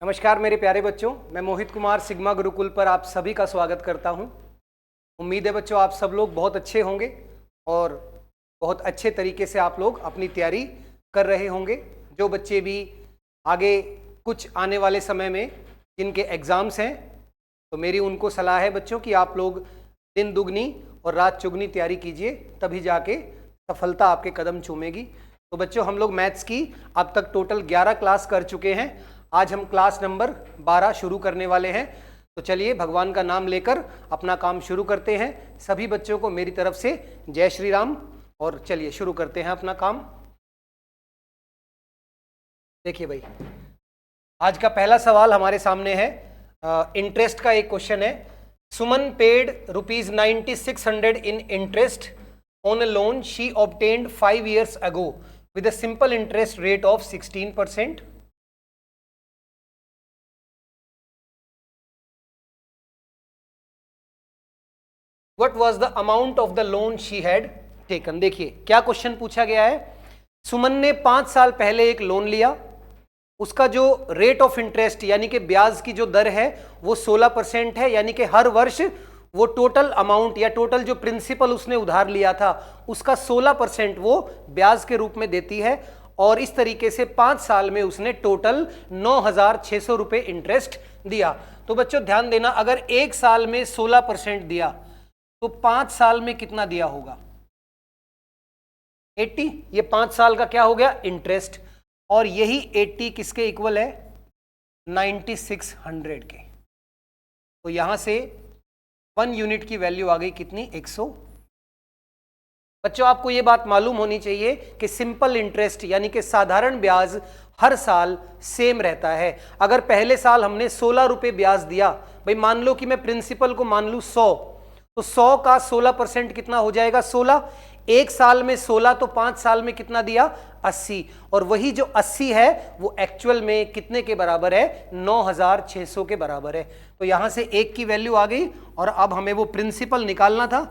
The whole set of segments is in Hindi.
नमस्कार मेरे प्यारे बच्चों, मैं मोहित कुमार सिग्मा गुरुकुल पर आप सभी का स्वागत करता हूं। उम्मीद है बच्चों आप सब लोग बहुत अच्छे होंगे और बहुत अच्छे तरीके से आप लोग अपनी तैयारी कर रहे होंगे। जो बच्चे भी आगे कुछ आने वाले समय में जिनके एग्ज़ाम्स हैं, तो मेरी उनको सलाह है बच्चों कि आप लोग दिन दुगनी और रात चुगनी तैयारी कीजिए, तभी जाके सफलता आपके कदम चूमेगी। तो बच्चों हम लोग मैथ्स की अब तक टोटल 11 क्लास कर चुके हैं। आज हम क्लास नंबर 12 शुरू करने वाले हैं। तो चलिए भगवान का नाम लेकर अपना काम शुरू करते हैं। सभी बच्चों को मेरी तरफ से जय श्री राम। और चलिए शुरू करते हैं अपना काम। देखिए भाई, आज का पहला सवाल हमारे सामने है। इंटरेस्ट का एक क्वेश्चन है। Suman paid ₹9600 in interest on a loan she obtained 5 years ago with a simple interest rate of 16%. What was the amount of the loan she had taken? देखिए क्या क्वेश्चन पूछा गया है। सुमन ने 5 साल पहले एक लोन लिया, उसका जो रेट ऑफ इंटरेस्ट यानी कि ब्याज की जो दर है वो 16% है, यानी कि हर वर्ष वो टोटल अमाउंट या टोटल जो प्रिंसिपल उसने उधार लिया था उसका 16% वो ब्याज के रूप में देती है। और इस तरीके से 5 साल में उसने टोटल 9,600 रुपये इंटरेस्ट दिया। तो बच्चों ध्यान देना, अगर एक साल में 16% दिया तो 5 साल में कितना दिया होगा? 80। ये 5 साल का क्या हो गया? इंटरेस्ट। और यही 80 किसके इक्वल है? 9600 के। तो यहां से 1 यूनिट की वैल्यू आ गई कितनी? 100। बच्चों आपको यह बात मालूम होनी चाहिए कि सिंपल इंटरेस्ट यानी कि साधारण ब्याज हर साल सेम रहता है। अगर पहले साल हमने 16 रुपये ब्याज दिया, भाई मान लो कि मैं प्रिंसिपल को मान लूं 100, तो 100 का 16% कितना हो जाएगा? 16। एक साल में 16 तो 5 साल में कितना दिया? 80। और वही जो 80 है वो एक्चुअल में कितने के बराबर है? 9,600 के बराबर है। तो यहां से 1 की वैल्यू आ गई और अब हमें वो प्रिंसिपल निकालना था।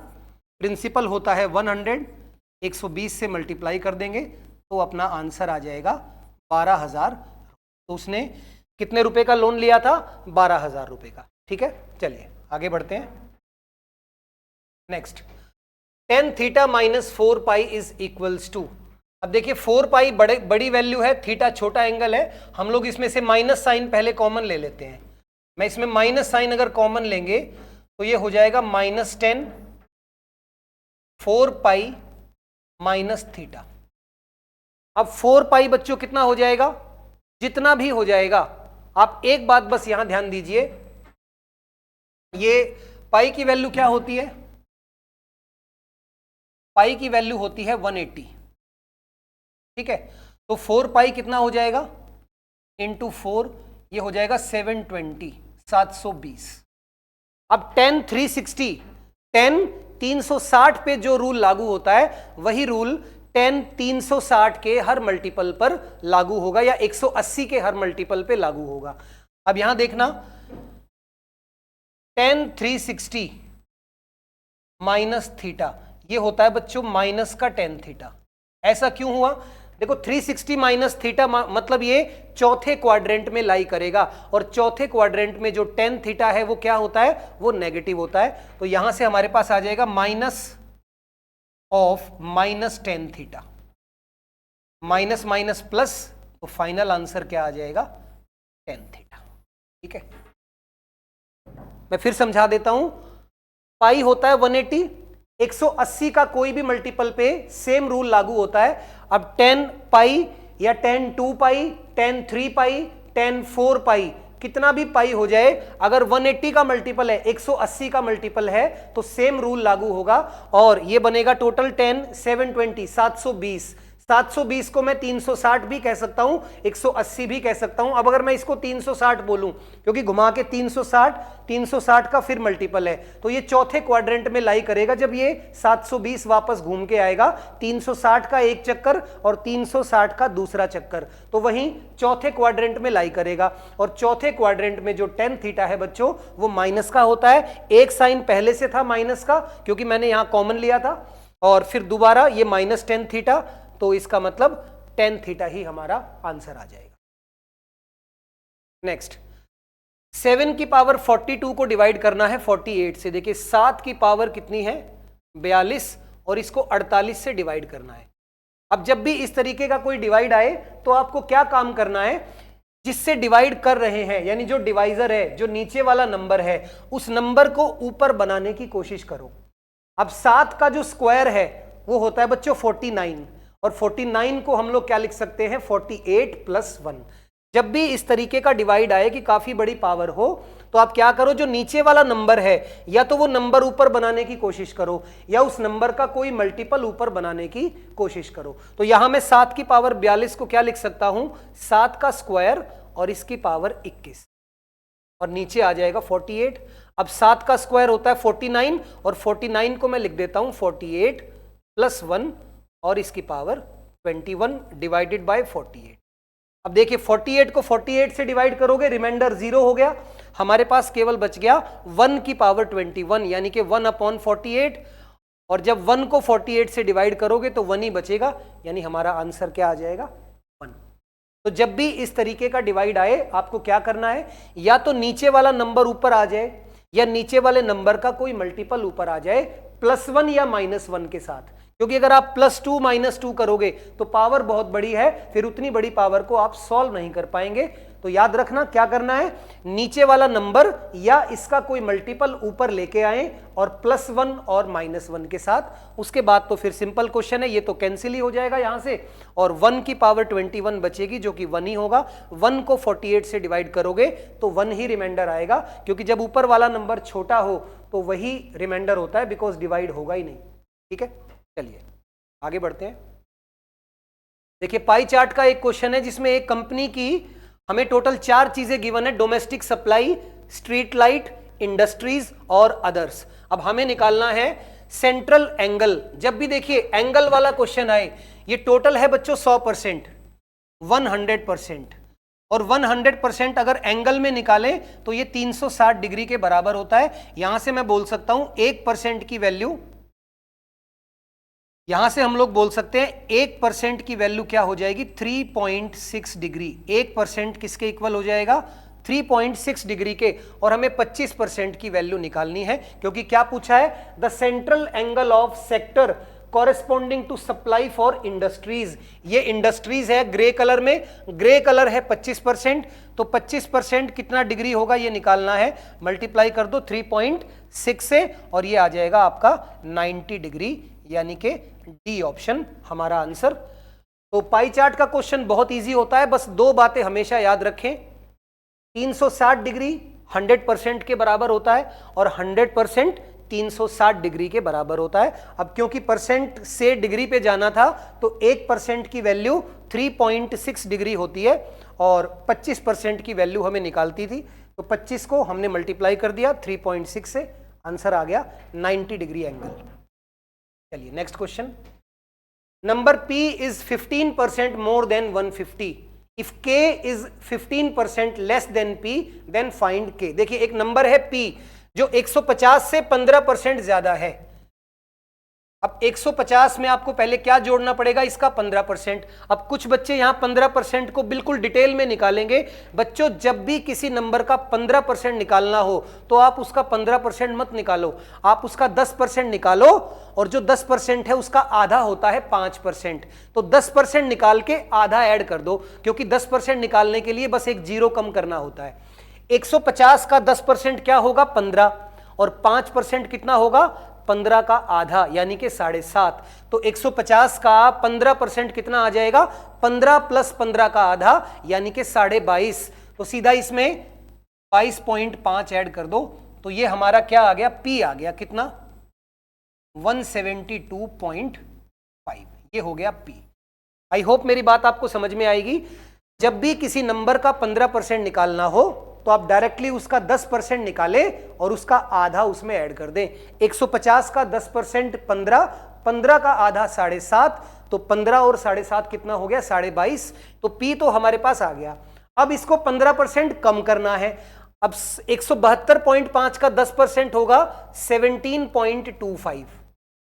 प्रिंसिपल होता है 100, 120 से मल्टीप्लाई कर देंगे तो अपना आंसर आ जाएगा 12,000। तो उसने कितने रुपए का लोन लिया था? 12,000 रुपए का। ठीक है, चलिए आगे बढ़ते हैं। Next, tan theta minus 4 pi is equals to. अब देखिए 4 पाई बड़ी वैल्यू है, थीटा छोटा एंगल है। हम लोग इसमें से माइनस साइन पहले कॉमन ले लेते हैं। मैं इसमें माइनस साइन अगर कॉमन लेंगे तो ये हो जाएगा -10 4 पाई माइनस थीटा। अब 4 पाई बच्चों कितना हो जाएगा? जितना भी हो जाएगा, आप एक बात बस यहां ध्यान दीजिए, ये पाई की वैल्यू क्या होती है? पाई की वैल्यू होती है 180। ठीक है, तो 4 पाई कितना हो जाएगा? इंटू 4, ये हो जाएगा 720, 720। अब tan 360, tan 360 पे जो रूल लागू होता है वही रूल tan 360 के हर मल्टीपल पर लागू होगा या 180 के हर मल्टीपल पे लागू होगा। अब यहां देखना, tan 360 माइनस थीटा, ये होता है बच्चों माइनस का tan थीटा। ऐसा क्यों हुआ? देखो 360 माइनस थीटा मतलब ये चौथे क्वाड्रेंट में लाई करेगा, और चौथे क्वाड्रेंट में जो tan थीटा है वो क्या होता है? वो नेगेटिव होता है। तो यहां से हमारे पास आ जाएगा minus of -tan theta, minus minus plus, तो फाइनल आंसर क्या आ जाएगा? tan theta. ठीक है, मैं फिर समझा देता हूं। पाई होता है 180, 180 का कोई भी मल्टीपल पे सेम रूल लागू होता है। अब tan पाई या tan 2 पाई, tan 3 पाई, tan 4 पाई, कितना भी पाई हो जाए, अगर 180 का मल्टीपल है, 180 का मल्टीपल है, तो सेम रूल लागू होगा और ये बनेगा टोटल tan 720, 720। 720 को मैं 360 भी कह सकता हूं, 180 भी कह सकता हूं। अब अगर मैं इसको 360 बोलूं, क्योंकि घुमा के 360 का फिर मल्टीपल है, तो ये चौथे क्वाड्रेंट में लाई करेगा। जब ये 720 वापस घूम के आएगा, 360 का एक चक्कर और 360 का दूसरा चक्कर, तो वहीं चौथे क्वाड्रेंट में लाई करेगा। और चौथे क्वाड्रेंट में जो tan थीटा है बच्चों वो माइनस का होता है। एक साइन पहले से था माइनस का, क्योंकि मैंने यहां कॉमन लिया था, और फिर दोबारा ये -tan थीटा, तो इसका मतलब tan थीटा ही हमारा आंसर आ जाएगा। नेक्स्ट 7 की पावर 42 को डिवाइड करना है 48 से। देखिए 7 की पावर कितनी है 42 और इसको 48 से डिवाइड करना है। अब जब भी इस तरीके का कोई डिवाइड आए तो आपको क्या काम करना है, जिससे डिवाइड कर रहे हैं यानी जो डिवाइजर है, जो नीचे वाला नंबर है, उस नंबर को ऊपर बनाने की कोशिश करो। अब 7 का जो स्क्वायर है वो होता है बच्चों 49 और 49 को हम लोग क्या लिख सकते हैं 48 + 1। जब भी इस तरीके का डिवाइड आए कि काफी बड़ी पावर हो तो आप क्या करो, जो नीचे वाला नंबर है या तो वो नंबर ऊपर बनाने की कोशिश करो या उस नंबर का कोई मल्टीपल ऊपर बनाने की कोशिश करो। तो यहां मैं 7 की पावर 42 को क्या लिख सकता हूं 7 का स्क्वायर और इसकी पावर 21 और नीचे आ जाएगा 48। अब 7 का स्क्वायर होता है 49 और 49 को मैं लिख देता हूं 48 + 1 और इसकी पावर 21 डिवाइडेड बाय 48। अब देखिए 48 को 48 से डिवाइड करोगे, रिमाइंडर 0 हो गया, हमारे पास केवल बच गया 1 की पावर 21 यानी कि 1/48 और जब 1 को 48 से डिवाइड करोगे तो 1 ही बचेगा यानी हमारा आंसर क्या आ जाएगा 1। तो जब भी इस तरीके का डिवाइड आए आपको क्या करना है, या तो नीचे वाला नंबर ऊपर आ जाए या नीचे वाले नंबर का कोई मल्टीपल ऊपर आ जाए +1 या -1 के साथ, क्योंकि अगर आप +2 -2 करोगे तो पावर बहुत बड़ी है, फिर उतनी बड़ी पावर को आप सॉल्व नहीं कर पाएंगे। तो याद रखना क्या करना है, नीचे वाला नंबर या इसका कोई मल्टीपल ऊपर लेके आए और +1 और -1 के साथ। उसके बाद तो फिर सिंपल क्वेश्चन है, ये तो कैंसिल ही हो जाएगा यहां से और 1 की पावर 21 बचेगी जो कि 1 ही होगा। 1 को 48 से डिवाइड करोगे तो 1 ही रिमाइंडर आएगा, क्योंकि जब ऊपर वाला नंबर छोटा हो तो वही रिमाइंडर होता है, बिकॉज डिवाइड होगा ही नहीं। ठीक है, चलिए आगे बढ़ते हैं। देखिए पाई चार्ट का एक क्वेश्चन है जिसमें एक कंपनी की हमें टोटल 4 चीजें गिवन है, domestic supply, street light, industries और अदर्स। अब हमें निकालना है सेंट्रल एंगल। जब भी देखिए एंगल वाला क्वेश्चन आए, ये टोटल है बच्चों 100%, 100% और 100% अगर एंगल में निकालें तो ये 360 डिग्री के बराबर होता है। यहां से मैं बोल सकता हूं 1% की वैल्यू, यहां से हम लोग बोल सकते हैं 1% की वैल्यू क्या हो जाएगी 3.6 डिग्री। 1% किसके इक्वल हो जाएगा 3.6 डिग्री के, और हमें 25% की वैल्यू निकालनी है, क्योंकि क्या पूछा है the central angle of sector corresponding to supply for industries. ये इंडस्ट्रीज है ग्रे कलर में, ग्रे कलर है 25%, तो 25% कितना डिग्री होगा ये निकालना है, मल्टीप्लाई कर दो 3.6 से और ये आ जाएगा आपका 90 डिग्री, यानी कि डी ऑप्शन हमारा आंसर। तो पाई चार्ट का क्वेश्चन बहुत इजी होता है, बस 2 बातें हमेशा याद रखें, 360 डिग्री 100% के बराबर होता है और 100% 360 डिग्री के बराबर होता है। अब क्योंकि परसेंट से डिग्री पे जाना था तो 1% की वैल्यू 3.6 डिग्री होती है और 25% की वैल्यू हमें निकालती थी, तो 25 को हमने मल्टीप्लाई कर दिया 3.6 से, आंसर आ गया 90 डिग्री एंगल। चलिए next question, number P is 15% more than 150. If K is 15% less than P, then find K. देखिए एक नंबर है P जो 150 से 15% ज्यादा है। अब 150 में आपको पहले क्या जोड़ना पड़ेगा, इसका 15%। अब कुछ बच्चे यहां 15% को बिल्कुल डिटेल में निकालेंगे। बच्चों जब भी किसी नंबर का 15% निकालना हो तो आप उसका 15% मत निकालो, आप उसका 10% निकालो, और जो 10% है उसका आधा होता है 5%। तो 10% निकाल के आधा ऐड कर दो, क्योंकि 10% निकालने के लिए बस एक जीरो कम करना होता है। 150 का 10% क्या होगा 15, और 5% कितना होगा 15 का आधा यानी कि 7.5। तो 150 का 15% कितना आ जाएगा 15 + 15 का आधा यानी कि 22.5। तो सीधा इसमें 22.5 ऐड कर दो, तो ये हमारा क्या आ गया P आ गया कितना 172.5, ये हो गया P। आई होप मेरी बात आपको समझ में आएगी। जब भी किसी नंबर का 15% निकालना हो तो आप डायरेक्टली उसका 10% निकालें और उसका आधा उसमें ऐड कर दें। 150 का 10% 15, 15 का आधा 7.5, तो 15 और 7.5 कितना हो गया 22.5। तो P तो हमारे पास आ गया। अब इसको 15% कम करना है। अब 172.5 का 10% होगा 17.25,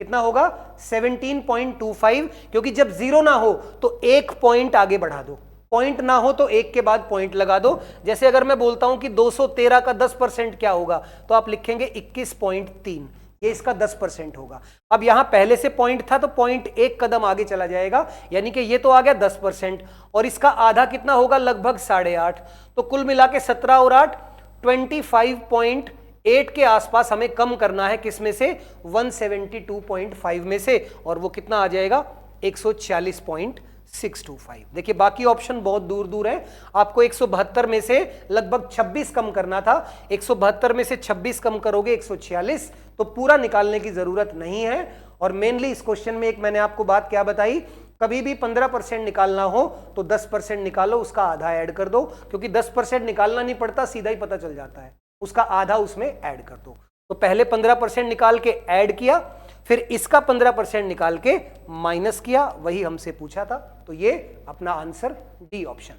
कितना होगा 17.25, क्योंकि जब जीरो ना हो तो 1 पॉइंट आगे बढ़ा दो, पॉइंट ना हो तो एक के बाद पॉइंट लगा दो। जैसे अगर मैं बोलता हूं कि 213 का 10% क्या होगा, तो आप लिखेंगे 21.3, ये इसका 10% होगा। अब यहां पहले से पॉइंट था तो पॉइंट एक कदम आगे चला जाएगा, यानी कि ये तो आ गया 10%, और इसका आधा कितना होगा, लगभग 8.5। तो कुल मिला के 17 और 8 25.8 के आसपास हमें कम करना है, किसमें से, 172.5 में से, और वो कितना आ जाएगा, 140.625। देखिए बाकी ऑप्शन बहुत दूर दूर है, आपको 172 में से लगभग 26 कम करना था, 172 में से 26 कम करोगे 146, तो पूरा निकालने की जरूरत नहीं है। और मेनली इस क्वेश्चन में एक मैंने आपको बात क्या बताई, कभी भी 15% निकालना हो तो 10% निकालो, उसका आधा ऐड कर दो, क्योंकि 10% निकालना नहीं पड़ता, सीधा ही पता चल जाता है, उसका आधा उसमें ऐड कर दो। तो पहले 15% निकाल के ऐड किया, फिर इसका 15% निकाल के माइनस किया, वही हमसे पूछा था, तो ये अपना आंसर डी ऑप्शन।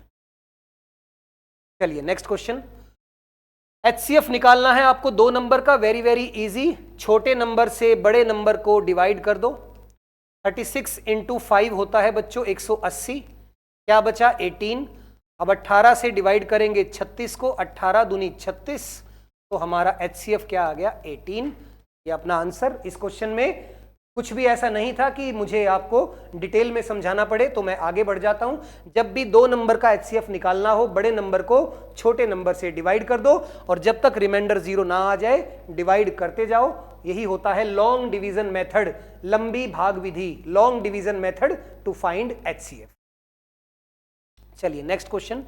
चलिए नेक्स्ट क्वेश्चन, एचसीएफ निकालना है आपको 2 नंबर का, वेरी वेरी इजी। छोटे नंबर से बड़े नंबर को डिवाइड कर दो, 36 × 5 होता है बच्चों 180, क्या बचा 18। अब 18 से डिवाइड करेंगे 36 को, 18 दूनी 36, तो हमारा एचसीएफ क्या आ गया 18। ये अपना आंसर। इस क्वेश्चन में कुछ भी ऐसा नहीं था कि मुझे आपको डिटेल में समझाना पड़े, तो मैं आगे बढ़ जाता हूं। जब भी 2 नंबर का एचसीएफ निकालना हो, बड़े नंबर को छोटे नंबर से डिवाइड कर दो, और जब तक रिमाइंडर 0 ना आ जाए डिवाइड करते जाओ। यही होता है लॉन्ग डिवीजन मेथड, लंबी भाग विधि, long division method to find HCF. चलिए next question,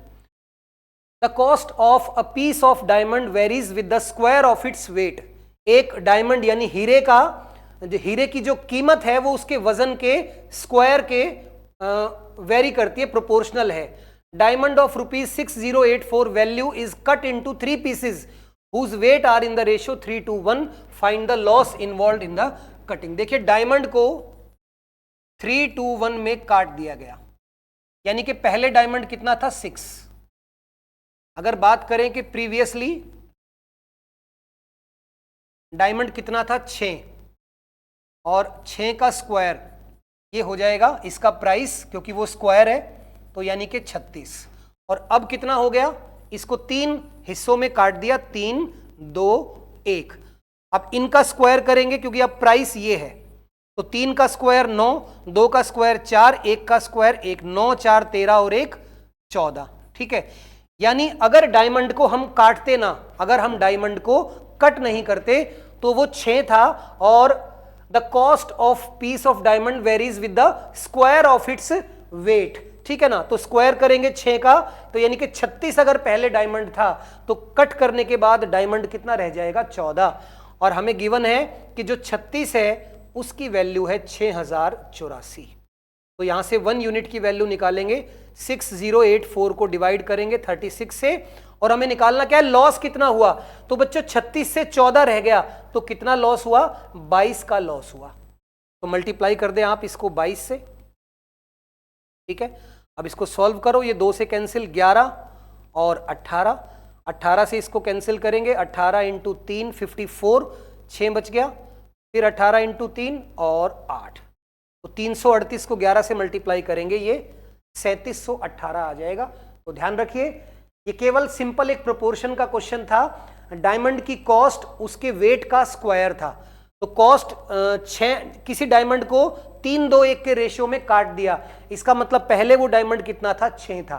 the cost of a piece of diamond varies with the square of its weight. एक डायमंड यानी हीरे का, हीरे की जो कीमत है वो उसके वजन के स्क्वायर के वेरी करती है, प्रोपोर्शनल है। Diamond of ₹6084 value is cut into 3 pieces whose weight are in the ratio 3:1, find the loss involved in the cutting। देखिए डायमंड को 3:1 में काट दिया गया, यानी कि पहले डायमंड कितना था 6। अगर बात करें कि प्रीवियसली डायमंड कितना था 6, और 6 का स्क्वायर ये हो जाएगा इसका प्राइस, क्योंकि वो स्क्वायर है, तो यानी कि 36। और अब कितना हो गया, इसको 3 हिस्सों में काट दिया, 3, 2, 1। अब इनका स्क्वायर करेंगे, क्योंकि अब प्राइस ये है, तो 3 का स्क्वायर 9, 2 का स्क्वायर 4, 1 का स्क्वायर 1, 9, 4, 13 और 1, 14। ठीक है, यानी अगर डायमंड को हम काटते ना, अगर हम डायमंड को कट नहीं करते, तो वो 6 था, और the cost of peace of diamond varies with the square of its wait. ठीक है ना, तो स्क्वायर करेंगे 6 का, तो यानी कि 36 अगर पहले डायमंड था, तो कट करने के बाद डायमंड कितना रह जाएगा 14। और हमें गिवन है कि जो 36 है उसकी वैल्यू है 6084। तो यहां से 1 यूनिट की वैल्यू निकालेंगे, 6084 को डिवाइड करेंगे 36 से, और हमें निकालना क्या है, लॉस कितना हुआ। तो बच्चों 36 से 14 रह गया, तो कितना लॉस हुआ, 22 का लॉस हुआ। तो मल्टीप्लाई कर दें आप इसको 22 से। ठीक है, अब इसको सॉल्व करो, ये 2 से कैंसिल 11 और 18, 18 से इसको कैंसिल करेंगे, 18 × 3 54, 6 बच गया, फिर 18 × 3 और 8, तो 338 को 11 से मल्टीप्लाई करेंगे, ये 3718 आ जाएगा। तो ध्यान रखिए, ये केवल सिंपल एक प्रोपोर्शन का क्वेश्चन था। डायमंड की कॉस्ट उसके वेट का स्क्वायर था, तो कॉस्ट 6, किसी डायमंड को 3:2:1 के रेशियो में काट दिया, इसका मतलब पहले वो डायमंड कितना था 6 था,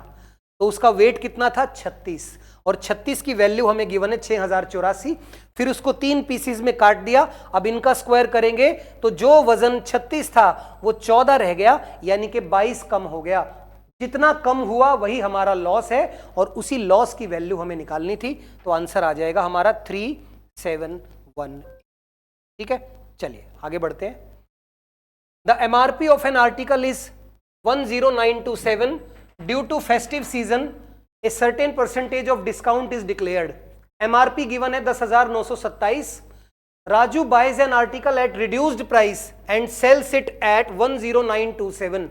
तो उसका वेट कितना था 36, और 36 की वैल्यू हमें गिवन है 6084। फिर उसको 3 पीसीज में काट दिया, अब इनका स्क्वायर करेंगे तो जो वजन 36 था वो 14 रह गया, यानी कि 22 कम हो गया। जितना कम हुआ वही हमारा लॉस है, और उसी लॉस की वैल्यू हमें निकालनी थी, तो आंसर आ जाएगा हमारा 3718। ठीक है, चलिए आगे बढ़ते हैं। The MRP of an article is 10927 due to festive season a certain percentage of discount is declared. MRP given है 10,927। Raju buys an article at reduced price and sells it at 10927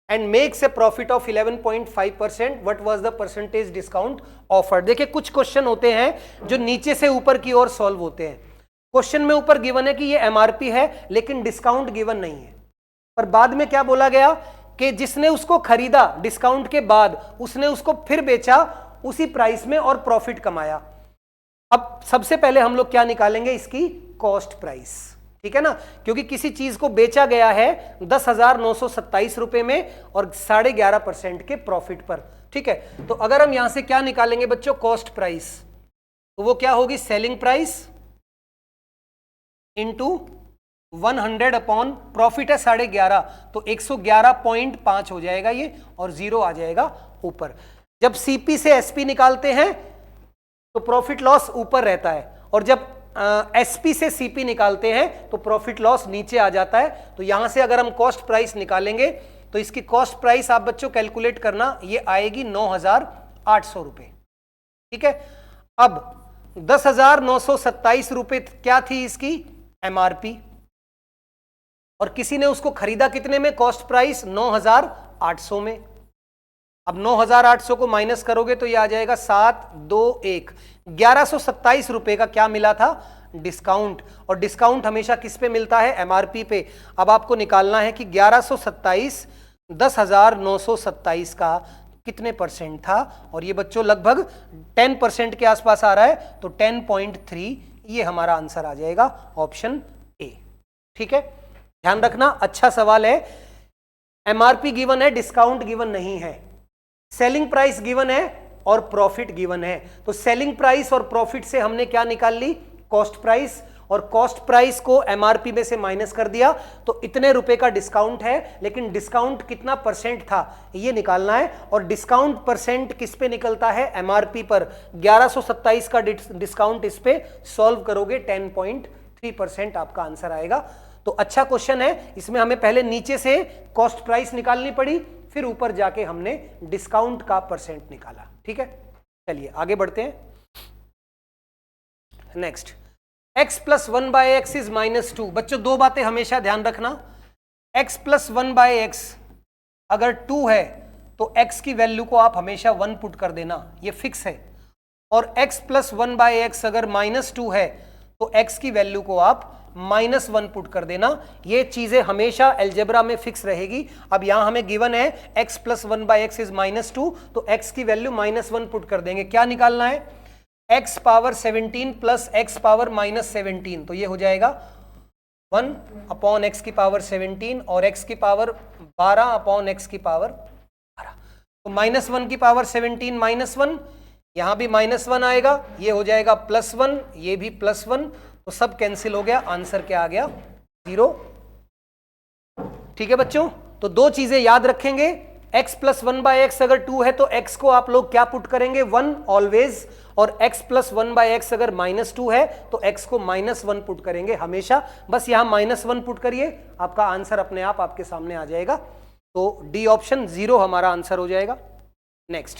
and makes a profit of 11.5%. what was the percentage discount offered? देखिए कुछ क्वेश्चन होते हैं जो नीचे से ऊपर की ओर सॉल्व होते हैं। क्वेश्चन में ऊपर गिवन है कि ये एमआरपी है, लेकिन डिस्काउंट गिवन नहीं है, पर बाद में क्या बोला गया कि जिसने उसको खरीदा डिस्काउंट के बाद उसने उसको फिर बेचा उसी प्राइस में और प्रॉफिट कमाया। अब सबसे पहले हम लोग क्या निकालेंगे, इसकी कॉस्ट प्राइस, ठीक है ना, क्योंकि किसी चीज को बेचा गया है 10,927 रुपए में और 11.5% के प्रॉफिट पर, ठीक है। तो अगर हम यहां से क्या निकालेंगे बच्चों, कॉस्ट प्राइस, तो वो क्या होगी, selling price into 100 upon profit है 11.5, तो 111.5 हो जाएगा ये, और 0 आ जाएगा ऊपर। जब सीपी से एसपी निकालते हैं तो प्रॉफिट लॉस ऊपर रहता है, और जब एसपी से सीपी निकालते हैं तो प्रॉफिट लॉस नीचे आ जाता है। तो यहां से अगर हम कॉस्ट प्राइस निकालेंगे तो इसकी कॉस्ट प्राइस आप बच्चों कैलकुलेट करना, ये आएगी 9,800 रुपए, ठीक है। अब 10,927 रुपए क्या थी इसकी एमआरपी, और किसी ने उसको खरीदा कितने में, कॉस्ट प्राइस 9,800 में। अब 9,800 को माइनस करोगे तो ये आ जाएगा 721, 1127 रुपए का क्या मिला था, डिस्काउंट, और डिस्काउंट हमेशा किस पे मिलता है, एमआरपी पे। अब आपको निकालना है कि 1127 10,927 का कितने परसेंट था, और ये बच्चों लगभग 10% के आसपास आ रहा है, तो 10.3 ये हमारा आंसर आ जाएगा, ऑप्शन ए, ठीक है। ध्यान रखना, अच्छा सवाल है। एमआरपी गिवन है, डिस्काउंट गिवन नहीं है, सेलिंग प्राइस गिवन है और प्रॉफिट गिवन है। तो सेलिंग प्राइस और प्रॉफिट से हमने क्या निकाल ली, कॉस्ट प्राइस, और कॉस्ट प्राइस को एमआरपी में से माइनस कर दिया, तो इतने रुपए का डिस्काउंट है, लेकिन डिस्काउंट कितना परसेंट था ये निकालना है, और डिस्काउंट परसेंट किस पे निकलता है, एमआरपी पर। 1127 का डिस्काउंट, इस पे सॉल्व करोगे 10.3% आपका आंसर आएगा। तो अच्छा क्वेश्चन है, इसमें हमें पहले नीचे से कॉस्ट प्राइस निकालनी पड़ी, फिर ऊपर जाके हमने डिस्काउंट का परसेंट निकाला, ठीक है। चलिए आगे बढ़ते हैं। Next, x plus 1/x is -2। बच्चों दो बातें हमेशा ध्यान रखना, x प्लस 1/x अगर 2 है तो x की वैल्यू को आप हमेशा 1 पुट कर देना, ये फिक्स है, और x प्लस 1/x अगर -2 है तो x की वैल्यू को आप -1 पुट कर देना। ये चीजें हमेशा अलजेब्रा में फिक्स रहेगी। अब यहां हमें गिवन है x प्लस 1/x इज -2, तो x की वैल्यू -1 पुट कर देंगे। क्या निकालना है, x power 17 plus x power -17, तो ये हो जाएगा 1 अपॉन x की पावर 17 और x की पावर 12 अपॉन x की पावर 12। तो -1 की पावर 17 -1, यहां भी -1 आएगा, ये हो जाएगा +1, ये भी +1, तो सब कैंसिल हो गया, आंसर क्या आ गया, 0। ठीक है बच्चों, तो दो चीजें याद रखेंगे, x प्लस 1/x अगर 2 है तो x को आप लोग क्या पुट करेंगे, 1 ऑलवेज, और x प्लस 1/x अगर -2 है तो x को -1 पुट करेंगे हमेशा। बस यहां -1 पुट करिए, आपका आंसर अपने आप आपके सामने आ जाएगा। तो डी ऑप्शन 0 हमारा आंसर हो जाएगा। Next,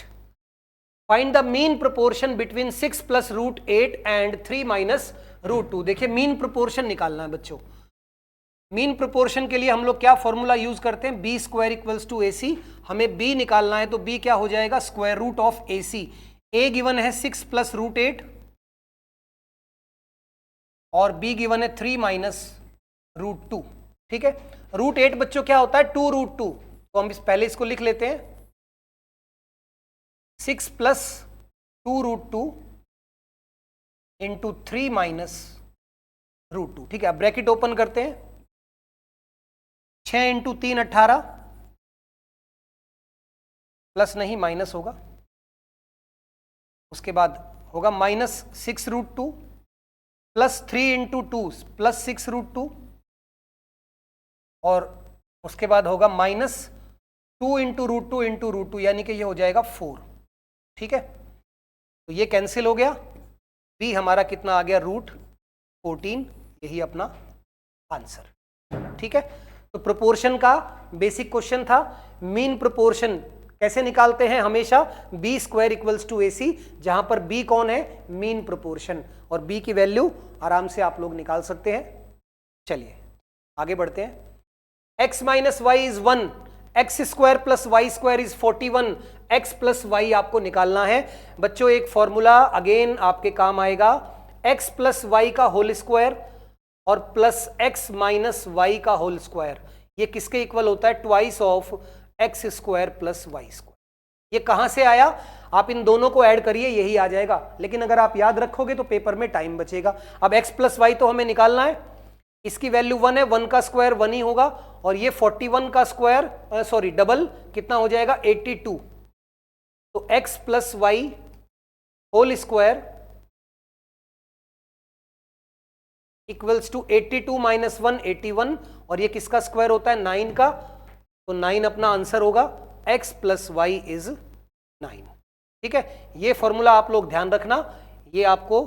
find the mean proportion between 6 plus √8 and 3 minus √2। देखिए मीन प्रोपोर्शन निकालना है बच्चों। मीन प्रोपोर्शन के लिए हम लोग क्या फॉर्मूला यूज करते हैं, b square equals to AC। हमें b निकालना है तो b क्या हो जाएगा, square root of AC। a given है 6 प्लस √8 और b गिवन है 3 माइनस √2। ठीक है, √8 बच्चों क्या होता है, 2√2, तो हम पहले इसको लिख लेते हैं, 6 प्लस 2√2 इंटू 3 माइनस √2। ठीक है, अब ब्रैकेट ओपन करते हैं, 6 इंटू 3 18, प्लस नहीं माइनस होगा, उसके बाद होगा -6√2 प्लस 3 इंटू 2 प्लस 6√2, और उसके बाद होगा -2 इंटू √2 इंटू √2, यानी कि ये हो जाएगा 4। ठीक है, तो ये कैंसिल हो गया, b हमारा कितना आ गया, √14, यही अपना आंसर। ठीक है, तो प्रोपोर्शन का बेसिक क्वेश्चन था। मीन प्रोपोर्शन कैसे निकालते हैं, हमेशा b square equals to AC, जहां पर b कौन है, मीन प्रोपोर्शन, और b की वैल्यू आराम से आप लोग निकाल सकते हैं। चलिए आगे बढ़ते हैं। x minus y is 1, x square plus y square is 41, x plus y आपको निकालना है बच्चों। एक फॉर्मूला अगेन आपके काम आएगा, x प्लस वाई का होल स्क्वायर और प्लस x माइनस वाई का होल स्क्वायर, ये किसके इक्वल होता है, twice of x square plus y square. ये कहां से आया, आप इन दोनों को ऐड करिए, यही आ जाएगा। लेकिन अगर आप याद रखोगे तो पेपर में टाइम बचेगा। अब x प्लस वाई तो हमें निकालना है, इसकी वैल्यू 1 है, 1 का स्क्वायर 1 ही होगा, और ये 41 का स्क्वायर सॉरी डबल कितना हो जाएगा 82। तो x plus y whole square equals to 82 minus 1 81, और ये किसका स्क्वायर होता है 9 का, तो 9 अपना आंसर होगा, x प्लस वाई इज 9। ठीक है, ये फॉर्मूला आप लोग ध्यान रखना, ये आपको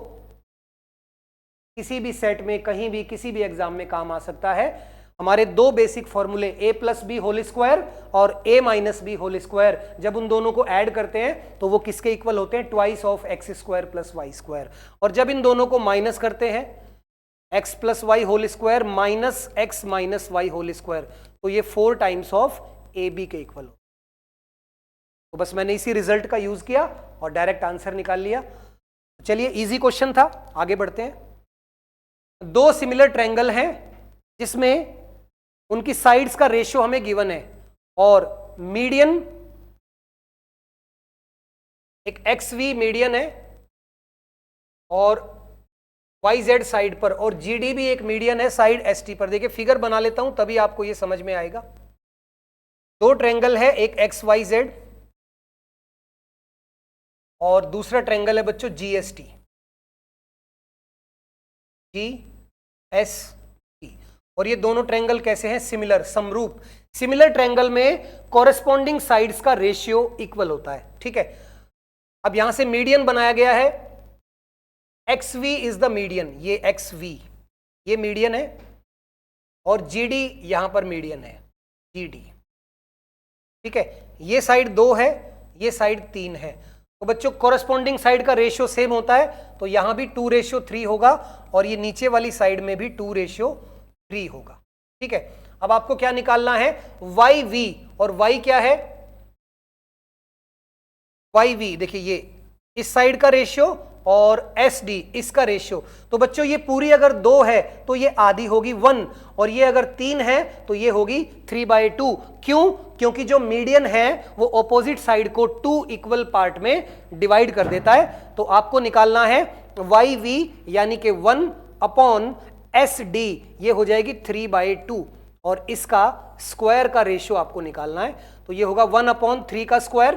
किसी भी सेट में कहीं भी किसी भी एग्जाम में काम आ सकता है। हमारे दो बेसिक फॉर्मूले a plus b whole square और a minus b whole square, जब उन दोनों को ऐड करते हैं तो वो किसके इक्वल होते हैं, twice of x square plus y square. और जब इन दोनों को माइनस करते हैं, x plus y whole square minus x minus y whole square, तो ये 4 टाइम्स ऑफ ए बी के इक्वल हो। तो बस मैंने इसी रिजल्ट का यूज किया और डायरेक्ट आंसर निकाल लिया। चलिए, इजी क्वेश्चन था, आगे बढ़ते हैं। दो सिमिलर ट्रायंगल हैं जिसमें उनकी साइड्स का रेशियो हमें गिवन है, और मीडियन एक एक्स वी मीडियन है और वाई जेड साइड पर, और जी डी भी एक मीडियन है साइड एस टी पर। देखिए फिगर बना लेता हूं तभी आपको यह समझ में आएगा। दो ट्रायंगल है, एक एक्स वाई जेड और दूसरा ट्रायंगल है बच्चों G S T, G S T. और ये दोनों ट्रायंगल कैसे हैं, सिमिलर, समरूप। सिमिलर ट्रायंगल में कॉरेस्पॉन्डिंग साइड्स का रेशियो इक्वल होता है। ठीक है, अब यहां से मीडियन बनाया गया है, x v is the median, ये एक्स वी ये मीडियन है, और जी डी यहां पर मीडियन है, जी डी। ठीक है, ये साइड 2 है, ये साइड 3 है। तो बच्चों कॉरेस्पॉन्डिंग साइड का रेशियो सेम होता है, तो यहां भी 2:3 होगा, और ये नीचे वाली साइड में भी 2:3 होगा। ठीक है, अब आपको क्या निकालना है, वाई वी, और वाई क्या है, वाई वी देखिए ये इस साइड का रेशियो और एस डी इसका रेशियो। तो बच्चों ये पूरी अगर 2 है तो ये आधी होगी 1, और ये अगर 3 है तो ये होगी 3/2। क्यों, क्योंकि जो मीडियन है वो ऑपोजिट साइड को 2 इक्वल पार्ट में डिवाइड कर देता है। तो आपको निकालना है वाई वी यानी कि 1/SD, ये हो जाएगी 3/2, और इसका स्क्वायर का रेशियो आपको निकालना है। तो ये होगा 1/3 का स्क्वायर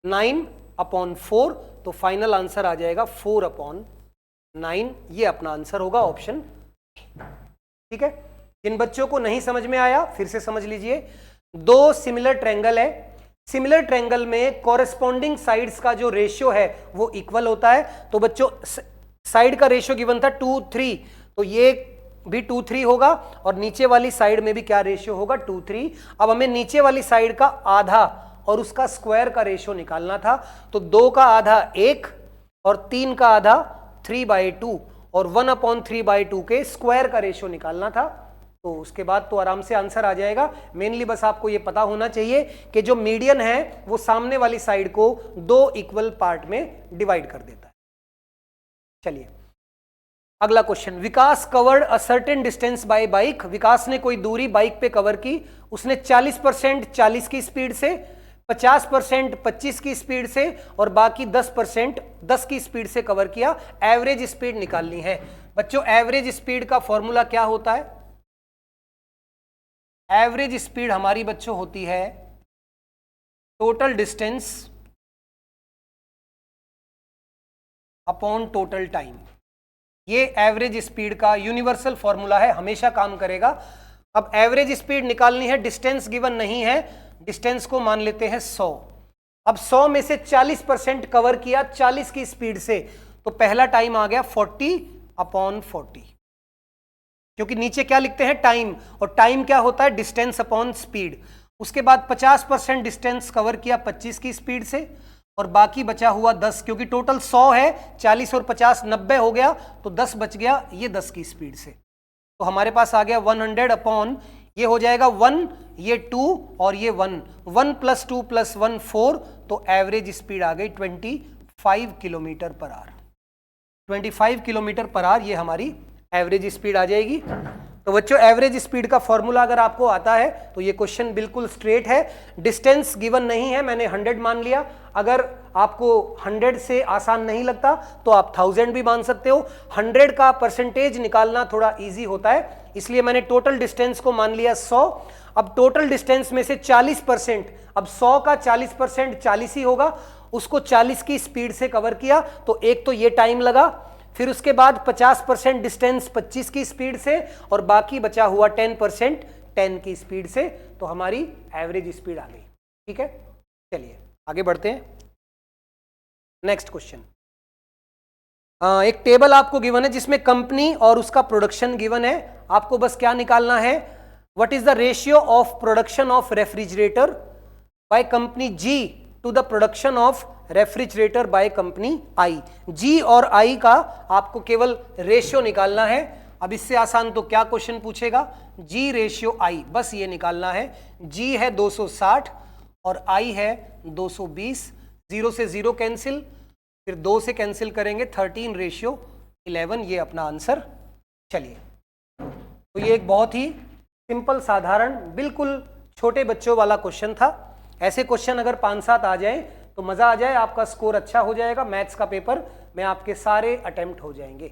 9/4, तो फाइनल आंसर आ जाएगा 4/9। ये अपना आंसर होगा ऑप्शन। ठीक है, जिन बच्चों को नहीं समझ में आया फिर से समझ लीजिए। दो सिमिलर ट्रायंगल है, सिमिलर ट्रायंगल में कॉरेस्पॉन्डिंग साइड्स का जो रेशियो है वो इक्वल होता है। तो बच्चों साइड का रेशियो गिवन था 2:3, तो ये भी 2:3 होगा, और नीचे वाली साइड में भी क्या रेशियो होगा 2:3। अब हमें नीचे वाली साइड का आधा और उसका स्क्वायर का रेशियो निकालना था। तो 2 का आधा 1 और 3 का आधा 3/2, और 1/3/2 के स्क्वायर का रेशियो निकालना था। तो उसके बाद तो आराम से आंसर आ जाएगा। मेनली बस आपको ये पता होना चाहिए कि जो मीडियन है वो सामने वाली साइड को 2 इक्वल पार्ट में डिवाइड कर देता है। चलिए अगला question, Vikas covered a certain distance by bike. Vikas ने कोई दूरी बाइक पे कवर की, उसने 40% 40 की स्पीड से, 50% 25 की स्पीड से, और बाकी 10% 10 की स्पीड से कवर किया। एवरेज स्पीड निकालनी है। बच्चों एवरेज स्पीड का फॉर्मूला क्या होता है, एवरेज स्पीड हमारी बच्चों होती है total distance upon total time. ये एवरेज स्पीड का यूनिवर्सल फॉर्मूला है, हमेशा काम करेगा। अब एवरेज स्पीड निकालनी है, डिस्टेंस गिवन नहीं है, डिस्टेंस को मान लेते हैं 100। अब 100 में से 40% कवर किया 40 की स्पीड से, तो पहला टाइम आ गया 40/40, क्योंकि नीचे क्या लिखते हैं टाइम, और टाइम क्या होता है डिस्टेंस अपॉन स्पीड। उसके बाद 50% डिस्टेंस कवर किया 25 की स्पीड से, और बाकी बचा हुआ 10, क्योंकि टोटल 100 है, 40 और 50 90 हो गया, तो 10 बच गया, ये 10 की स्पीड से। तो हमारे पास आ गया 100 अपॉन, ये हो जाएगा 1, ये 2 और ये 1, 1 + 2 + 1 4, तो एवरेज स्पीड आ गई 25 kilometre per hour. 25 kilometre per hour ये हमारी एवरेज स्पीड आ जाएगी। तो बच्चों एवरेज स्पीड का फॉर्मूला अगर आपको आता है तो ये क्वेश्चन बिल्कुल स्ट्रेट है। डिस्टेंस गिवन नहीं है, मैंने 100 मान लिया। अगर आपको 100 से आसान नहीं लगता तो आप 1000 भी मान सकते हो। 100 का परसेंटेज निकालना थोड़ा इजी होता है, इसलिए मैंने टोटल डिस्टेंस को मान लिया 100। अब टोटल डिस्टेंस में से 40%, अब 100 का 40% 40 ही होगा, उसको 40 की स्पीड से कवर किया तो एक तो ये टाइम लगा, फिर उसके बाद 50% डिस्टेंस 25 की स्पीड से और बाकी बचा हुआ 10% 10 की स्पीड से, तो हमारी एवरेज स्पीड आ गई। ठीक है, चलिए आगे बढ़ते हैं। नेक्स्ट क्वेश्चन, एक टेबल आपको गिवन है जिसमें कंपनी और उसका प्रोडक्शन गिवन है। आपको बस क्या निकालना है, what is the ratio of production of refrigerator by company G to the production of refrigerator by company I. G और आई का आपको केवल रेशियो निकालना है। अब इससे आसान तो क्या क्वेश्चन पूछेगा, जी रेशियो आई, बस ये निकालना है। जी है 260 और आई है 220, 0 से 0 कैंसिल, फिर 2 से कैंसिल करेंगे, 13:11, ये अपना आंसर। चलिए, तो ये एक बहुत ही सिंपल साधारण बिल्कुल छोटे बच्चों वाला क्वेश्चन था। ऐसे क्वेश्चन अगर 5-7 आ जाए तो मजा आ जाए, आपका स्कोर अच्छा हो जाएगा। मैथ्स का पेपर में आपके सारे अटेम्प्ट हो जाएंगे।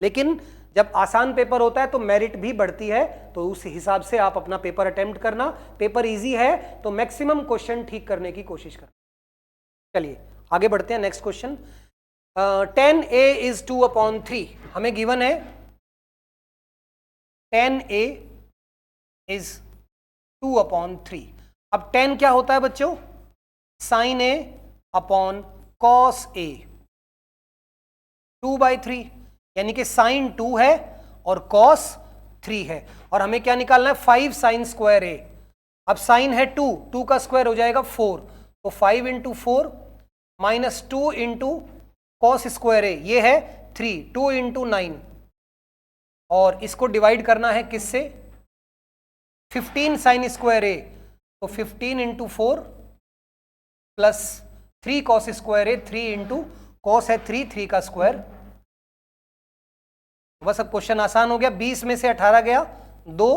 लेकिन जब आसान पेपर होता है तो मेरिट भी बढ़ती है, तो उस हिसाब से आप अपना पेपर अटेम्प्ट करना। पेपर इजी है तो मैक्सिमम क्वेश्चन ठीक करने की कोशिश करना। चलिए आगे बढ़ते हैं। नेक्स्ट क्वेश्चन, 10a is 2/3 हमें गिवन है। 10a is 2/3। अब 10 क्या होता है बच्चों, sine a upon cos a, 2/3, यानी कि साइन 2 है और कॉस 3 है, और हमें क्या निकालना है, 5 साइन स्क्वायर a। अब साइन है 2, 2 का स्क्वायर हो जाएगा 4, तो 5 × 4 minus 2 into cos square a, ये है 3, 2 × 9, और इसको डिवाइड करना है किससे, 15 साइन स्क्वायर a, तो 15 × 4 plus 3 cos square a, 3 into cos है 3 का स्क्वायर। बस अब क्वेश्चन आसान हो गया। 20 में से 18 गया, 2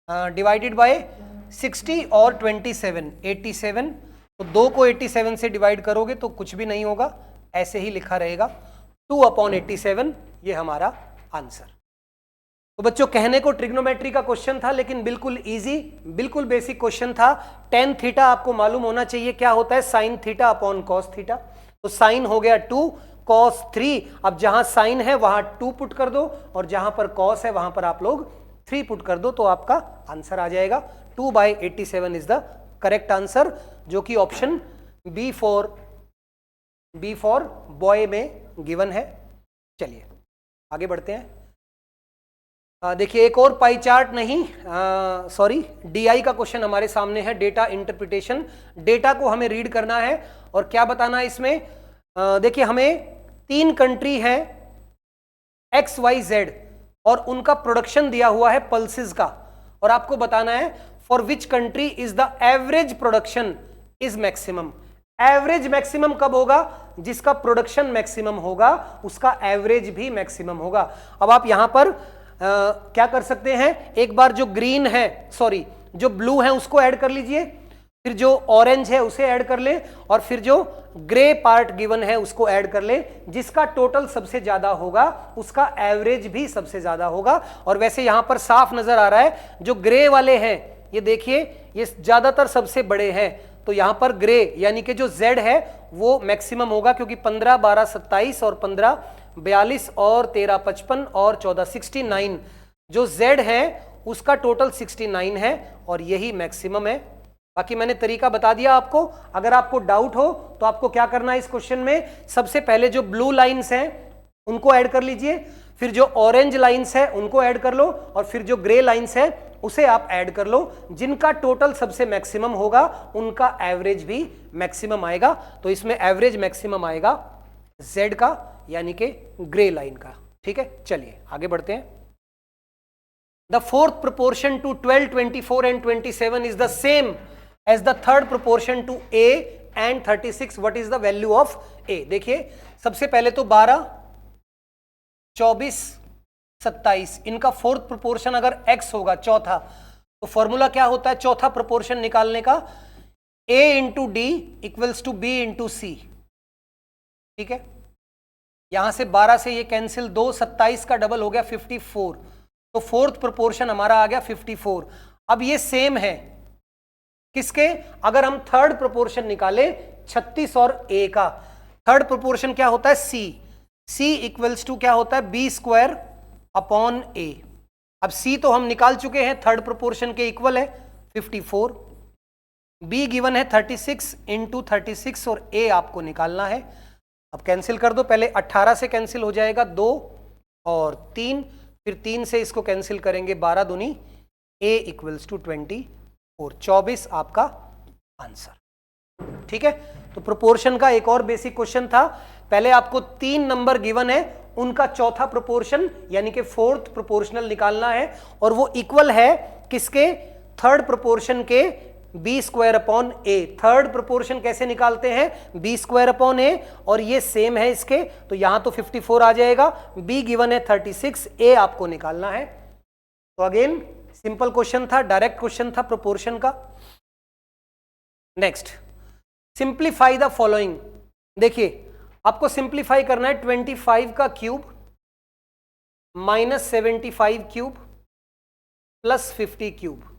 डिवाइडेड बाय 60 और 27, 87, तो 2 को 87 से डिवाइड करोगे तो कुछ भी नहीं होगा, ऐसे ही लिखा रहेगा, 2/87, ये हमारा आंसर। तो बच्चों कहने को ट्रिग्नोमेट्री का क्वेश्चन था, लेकिन बिल्कुल इजी, बिल्कुल बेसिक क्वेश्चन था। tan थीटा आपको मालूम होना चाहिए क्या होता है, sine theta upon cos theta. तो साइन हो गया 2, कॉस 3, अब जहां साइन है वहां 2 पुट कर दो और जहां पर कॉस है वहां पर आप लोग 3 पुट कर दो, तो आपका आंसर आ जाएगा 2/87 इज द करेक्ट आंसर, जो कि ऑप्शन बी फॉर बॉय में गिवन है। चलिए आगे बढ़ते हैं। देखिए एक और पाई चार्ट नहीं, सॉरी, डीआई का क्वेश्चन हमारे सामने है, डेटा इंटरप्रिटेशन। डेटा को हमें रीड करना है और क्या बताना है इसमें। देखिए हमें 3 कंट्री है XYZ और उनका प्रोडक्शन दिया हुआ है पल्सेस का, और आपको बताना है for which country is the average production is maximum. Average maximum कब होगा, जिसका प्रोडक्शन मैक्सिमम होगा उसका एवरेज भी मैक्सिमम होगा। अब आप यहां पर क्या कर सकते हैं, एक बार जो ग्रीन है, सॉरी जो ब्लू है उसको ऐड कर लीजिए, फिर जो ऑरेंज है उसे ऐड कर ले, और फिर जो ग्रे पार्ट गिवन है उसको ऐड कर ले। जिसका टोटल सबसे ज्यादा होगा उसका एवरेज भी सबसे ज्यादा होगा। और वैसे यहां पर साफ नजर आ रहा है जो ग्रे वाले हैं, ये देखिए ये ज्यादातर सबसे बड़े हैं, तो यहां पर ग्रे यानी कि जो Z है वो मैक्सिमम होगा, क्योंकि 15, 12, 27 और 15, 42 और 13, 55 और 14, 69, जो Z है उसका टोटल 69 है और यही मैक्सिमम है। बाकी मैंने तरीका बता दिया आपको। अगर आपको डाउट हो तो आपको क्या करना है इस क्वेश्चन में, सबसे पहले जो ब्लू लाइंस हैं उनको ऐड कर लीजिए, फिर जो ऑरेंज लाइंस है उनको ऐड कर लो, और फिर जो ग्रे लाइंस है उसे आप ऐड कर लो। जिनका टोटल सबसे मैक्सिमम होगा उनका एवरेज भी मैक्सिमम आएगा। तो इसमें एवरेज मैक्सिमम आएगा Z का, यानी कि ग्रे लाइन का। ठीक है, चलिए आगे बढ़ते हैं। The fourth proportion to 12, 24 and 27 is the same as the third proportion to A and 36. What is the value of A? देखिए सबसे पहले तो 12, 24, 27, इनका फोर्थ प्रोपोर्शन अगर x होगा चौथा, तो फॉर्मूला क्या होता है चौथा प्रोपोर्शन निकालने का, a into D equals to b into C. ठीक है, यहां से 12 से ये कैंसिल, 2 27 का डबल हो गया 54, तो फोर्थ प्रोपोर्शन हमारा आ गया 54। अब ये सेम है किसके, अगर हम थर्ड प्रोपोर्शन निकाले 36 और a का, थर्ड प्रोपोर्शन क्या होता है c इक्वल्स टू क्या होता है b स्क्वायर अपॉन a। अब c तो हम निकाल चुके हैं, थर्ड प्रोपोर्शन के इक्वल है 54, b गिवन है 36 इंटू 36 और a आपको निकालना है। अब कैंसिल कर दो, पहले 18 से कैंसिल हो जाएगा 2 और 3, फिर 3 से इसको कैंसिल करेंगे 12 दूनी, a इक्वल्स टू 24, 24 आपका आंसर। ठीक है, तो प्रोपोर्शन का एक और बेसिक क्वेश्चन था। पहले आपको 3 नंबर गिवन है, उनका चौथा प्रोपोर्शन यानी कि फोर्थ प्रोपोर्शनल निकालना है, और वो इक्वल है किसके, थर्ड प्रोपोर्शन के बी स्क्वायर अपॉन ए। थर्ड प्रोपोर्शन कैसे निकालते हैं, बी स्क्वायर अपॉन ए, और ये सेम है इसके, तो यहां तो 54 आ जाएगा, बी गिवन है 36, ए आपको निकालना है। तो अगेन सिंपल क्वेश्चन था, डायरेक्ट क्वेश्चन था प्रोपोर्शन का। Next, simplify the following. देखिए आपको सिंप्लीफाई करना है 25 का cube minus 75 cube plus 50 cube.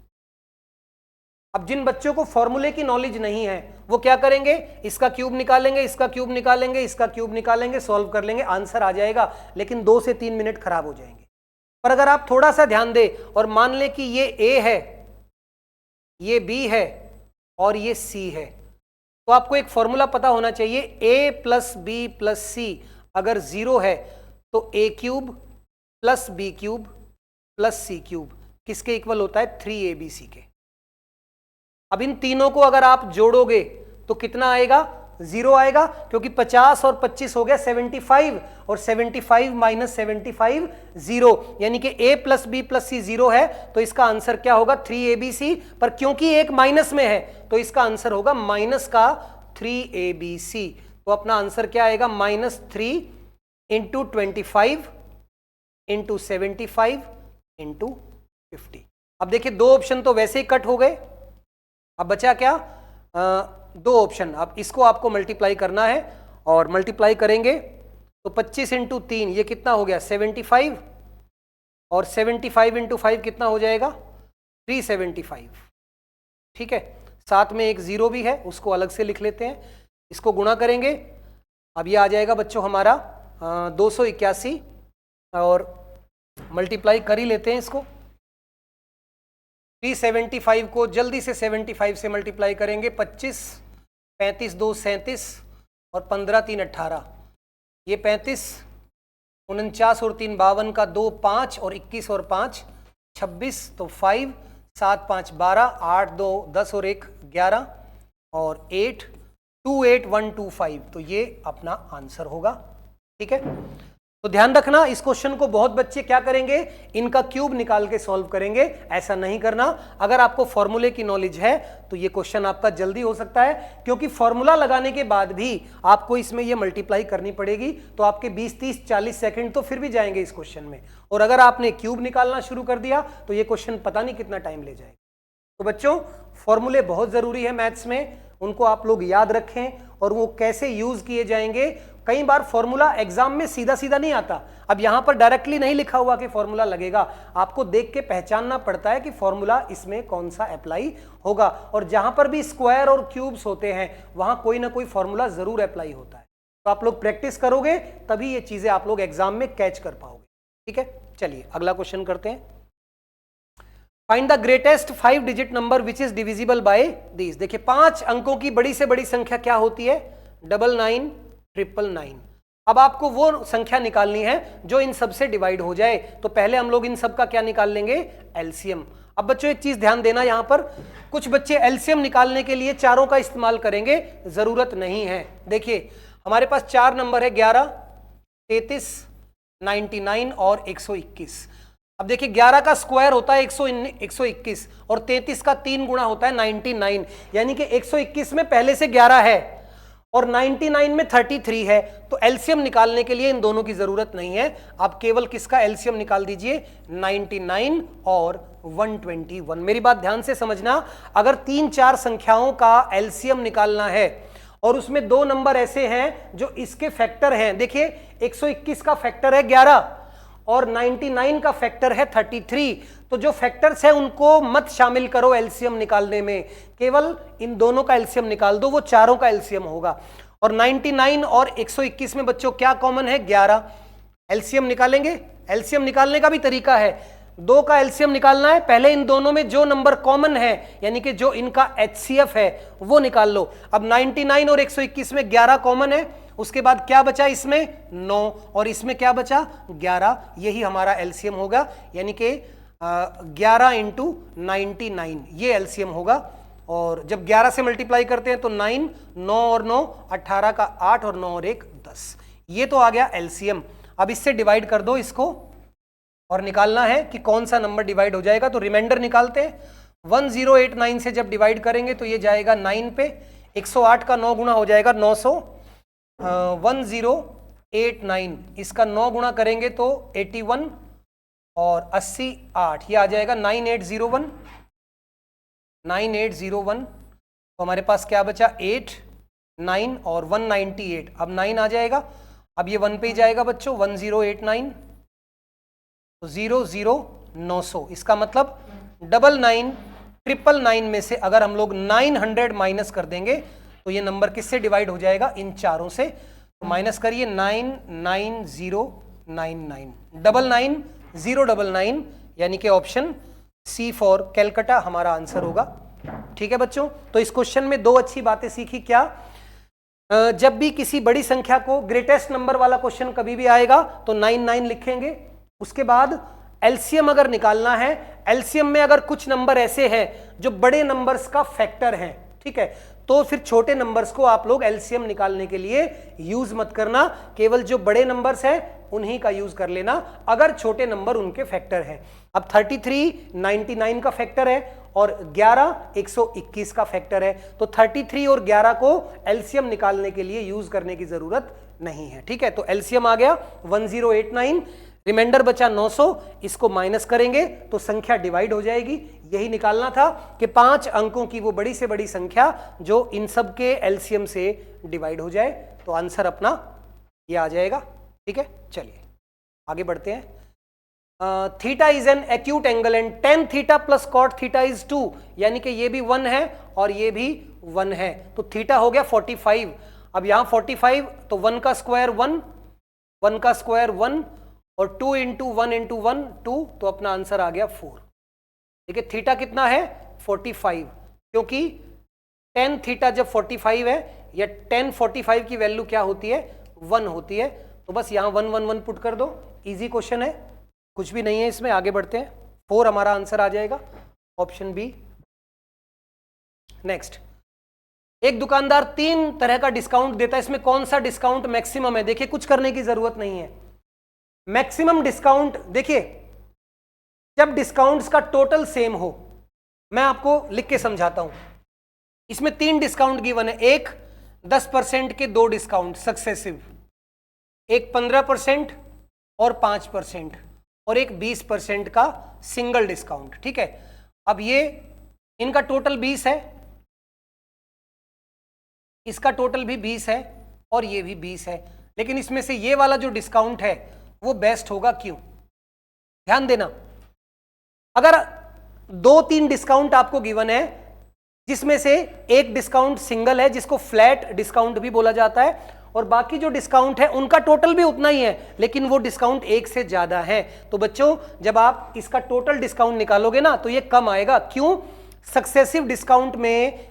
अब जिन बच्चों को फॉर्मूले की नॉलेज नहीं है वो क्या करेंगे, इसका क्यूब निकालेंगे, इसका क्यूब निकालेंगे, इसका क्यूब निकालेंगे, सॉल्व कर लेंगे, आंसर आ जाएगा, लेकिन 2 से 3 मिनट खराब हो जाएंगे। पर अगर आप थोड़ा सा ध्यान दें और मान लें कि ये A है, ये B है और ये C है, तो आपको एक फॉर्मूला पता होना चाहिए, A plus B plus C अगर 0 है तो A cube plus B cube plus C cube किसके इक्वल होता है, 3ABC के। अब इन तीनों को अगर आप जोड़ोगे तो कितना आएगा, 0 आएगा, क्योंकि 50 और 25 हो गया 75, और 75 माइनस 75 0, यानी कि A plus B plus C 0 है, तो इसका आंसर क्या होगा 3ABC। पर क्योंकि एक माइनस में है तो इसका आंसर होगा माइनस का 3ABC। तो अपना आंसर क्या आएगा, -3 इंटू 25 इंटू 75 इंटू 50। अब देखिए 2 ऑप्शन तो वैसे ही कट हो गए, अब बचा क्या, 2 ऑप्शन। अब इसको आपको मल्टीप्लाई करना है, और मल्टीप्लाई करेंगे तो 25 इंटू 3 ये कितना हो गया 75, और 75 इंटू 5 कितना हो जाएगा 375। ठीक है, साथ में एक 0 भी है, उसको अलग से लिख लेते हैं, इसको गुणा करेंगे, अब ये आ जाएगा बच्चों हमारा 281, और मल्टीप्लाई कर ही लेते हैं इसको। 375 को जल्दी से 75 से मल्टीप्लाई करेंगे, 25, 35 2 37 और 15 3 18, ये 35, 49 और 3 52 का 2 5 और 21 और 5 26, तो 5 7 5 12, 8 2 10 और 1 11 और 8 28125, तो ये अपना आंसर होगा। ठीक है, तो ध्यान रखना, इस क्वेश्चन को बहुत बच्चे क्या करेंगे, इनका क्यूब निकाल के सॉल्व करेंगे, ऐसा नहीं करना। अगर आपको फॉर्मूले की नॉलेज है तो ये क्वेश्चन आपका जल्दी हो सकता है, क्योंकि फॉर्मूला लगाने के बाद भी आपको इसमें ये मल्टीप्लाई करनी पड़ेगी, तो आपके 20 30 40 सेकंड तो फिर भी जाएंगे इस क्वेश्चन में, और अगर आपने क्यूब निकालना शुरू कर दिया तो ये क्वेश्चन पता नहीं कितना टाइम ले जाएगा। तो बच्चों फॉर्मूले बहुत जरूरी है मैथ्स में, उनको आप लोग याद रखें, और वो कैसे यूज किए जाएंगे। कई बार फॉर्मूला एग्जाम में सीधा सीधा नहीं आता, अब यहां पर डायरेक्टली नहीं लिखा हुआ कि फॉर्मूला लगेगा, आपको देख के पहचानना पड़ता है कि फॉर्मूला इसमें कौन सा अप्लाई होगा, और जहां पर भी स्क्वायर और क्यूब्स होते हैं वहां कोई ना कोई फॉर्मूला जरूर अप्लाई होता है। तो आप लोग प्रैक्टिस करोगे तभी ये चीजें आप लोग एग्जाम में कैच कर पाओगे। ठीक है, चलिए अगला क्वेश्चन करते हैं। Find the greatest 5 digit number which is divisible by this. देखिए 5 अंकों की बड़ी से बड़ी संख्या क्या होती है, 99 999। अब आपको वो संख्या निकालनी है जो इन सब से डिवाइड हो जाए, तो पहले हम लोग इन सब का क्या निकाल लेंगे, एलसीएम। अब बच्चों एक चीज ध्यान देना, यहां पर कुछ बच्चे एलसीएम निकालने के लिए चारों का इस्तेमाल करेंगे, जरूरत नहीं है। देखिए हमारे पास 4 नंबर है, 11 33 99 और 121। अब देखिए 11 का स्क्वायर होता है 121, और 33 का 3 गुना होता है 99, यानी कि 121 में पहले से 11 है, और 99 में 33 है, तो एलसीएम निकालने के लिए इन दोनों की जरूरत नहीं है, आप केवल किसका एलसीएम निकाल दीजिए, 99 और 121। मेरी बात ध्यान से समझना, अगर 3-4 संख्याओं का एलसीएम निकालना है और उसमें 2 नंबर ऐसे हैं जो इसके फैक्टर हैं, देखिए 121 का फैक्टर है 11 और 99 का फैक्टर है 33, तो जो फैक्टर्स है उनको मत शामिल करो एलसीएम निकालने में, केवल इन दोनों का एलसीएम निकाल दो, वो चारों का एलसीएम होगा। और 99 और 121 में बच्चों क्या कॉमन है, 11। एलसीएम निकालेंगे, एलसीएम निकालने का भी तरीका है, 2 का एलसीएम निकालना है, पहले इन दोनों में जो नंबर कॉमन है यानी कि जो इनका एचसीएफ है वो निकाल लो। अब 99 और 121 में 11 कॉमन है, उसके बाद क्या बचा इसमें 9 और इसमें क्या बचा 11, यही हमारा एलसीएम होगा, यानी कि 11 इंटू 99 ये एलसीएम होगा। और जब 11 से मल्टीप्लाई करते हैं तो 9, 9 और 9 18 का 8 और 9 और 1 10, ये तो आ गया एलसीएम। अब इससे डिवाइड कर दो इसको और निकालना है कि कौन सा नंबर डिवाइड हो जाएगा, तो रिमाइंडर निकालते हैं। 1089 से जब डिवाइड करेंगे तो ये जाएगा 9 पे, 108 का 9 गुना हो जाएगा 900, 1089 इसका 9 गुना करेंगे तो 81 और 80 8, ये आ जाएगा 9801, 9801। तो हमारे पास क्या बचा 8 9 और 198, अब 9 आ जाएगा, अब ये 1 पे ही जाएगा बच्चों, 1089 तो 00900, इसका मतलब 99,999 में से अगर हम लोग 900 माइनस कर देंगे तो ये नंबर किससे डिवाइड हो जाएगा, इन चारों से। तो माइनस करिए 99099, 99099, यानी कि ऑप्शन सी फॉर कैलकाटा हमारा आंसर होगा। ठीक है बच्चों, तो इस क्वेश्चन में 2 अच्छी बातें सीखी। क्या, जब भी किसी बड़ी संख्या को ग्रेटेस्ट नंबर वाला क्वेश्चन कभी भी आएगा तो 99 लिखेंगे, उसके बाद एलसीएम अगर निकालना है, एलसीएम में अगर कुछ नंबर ऐसे हैं जो बड़े नंबर्स का फैक्टर हैं, ठीक है, तो फिर छोटे नंबर्स को आप लोग एलसीएम निकालने के लिए यूज मत करना, केवल जो बड़े नंबर्स हैं उन्हीं का यूज कर लेना अगर छोटे नंबर उनके फैक्टर हैं। अब 33 99 का फैक्टर है और 11 121 का फैक्टर है, तो 33 और 11 को एलसीएम निकालने के लिए यूज करने की जरूरत नहीं है। ठीक है, तो एलसीएम आ गया 1089, रिमाइंडर बचा 900, इसको माइनस करेंगे तो संख्या डिवाइड हो जाएगी। यही निकालना था कि 5 अंकों की वो बड़ी से बड़ी संख्या जो इन सब के एलसीएम से डिवाइड हो जाए, तो आंसर अपना ये आ जाएगा। ठीक है, चलिए आगे बढ़ते हैं। Theta is an acute angle and tan theta plus cot theta is 2, यानी कि ये भी 1 है और ये भी 1 है, तो थीटा हो गया 45। अब यहां 45 तो 1 का स्क्वायर 1, 1 का स्क्वायर 1 और 2 इंटू 1 इंटू 1 2, तो अपना आंसर आ गया 4। देखिए थीटा कितना है 45, क्योंकि tan थीटा जब 45 है या tan 45 की वैल्यू क्या होती है 1 होती है, तो बस यहां 1 1 1 पुट कर दो, इजी क्वेश्चन है, कुछ भी नहीं है इसमें। आगे बढ़ते हैं, 4 हमारा आंसर आ जाएगा, ऑप्शन बी। नेक्स्ट, एक दुकानदार 3 तरह का डिस्काउंट देता है, इसमें कौन सा डिस्काउंट मैक्सिमम है? देखिए कुछ करने की जरूरत नहीं है, मैक्सिमम डिस्काउंट, देखिए जब डिस्काउंट्स का टोटल सेम हो, मैं आपको लिख के समझाता हूं। इसमें 3 डिस्काउंट गिवन है, एक 10% के 2 डिस्काउंट सक्सेसिव, एक 15% और 5% और एक 20% का सिंगल डिस्काउंट। ठीक है, अब ये इनका टोटल 20 है, इसका टोटल भी 20 है और ये भी 20 है, लेकिन इसमें से ये वाला जो डिस्काउंट है वो बेस्ट होगा। क्यों? ध्यान देना, अगर 2-3 डिस्काउंट आपको गिवन है जिसमें से एक डिस्काउंट सिंगल है जिसको फ्लैट डिस्काउंट भी बोला जाता है, और बाकी जो डिस्काउंट है उनका टोटल भी उतना ही है लेकिन वो डिस्काउंट एक से ज्यादा है, तो बच्चों जब आप इसका टोटल डिस्काउंट निकालोगे ना तो ये कम आएगा। क्यों? सक्सेसिव डिस्काउंट में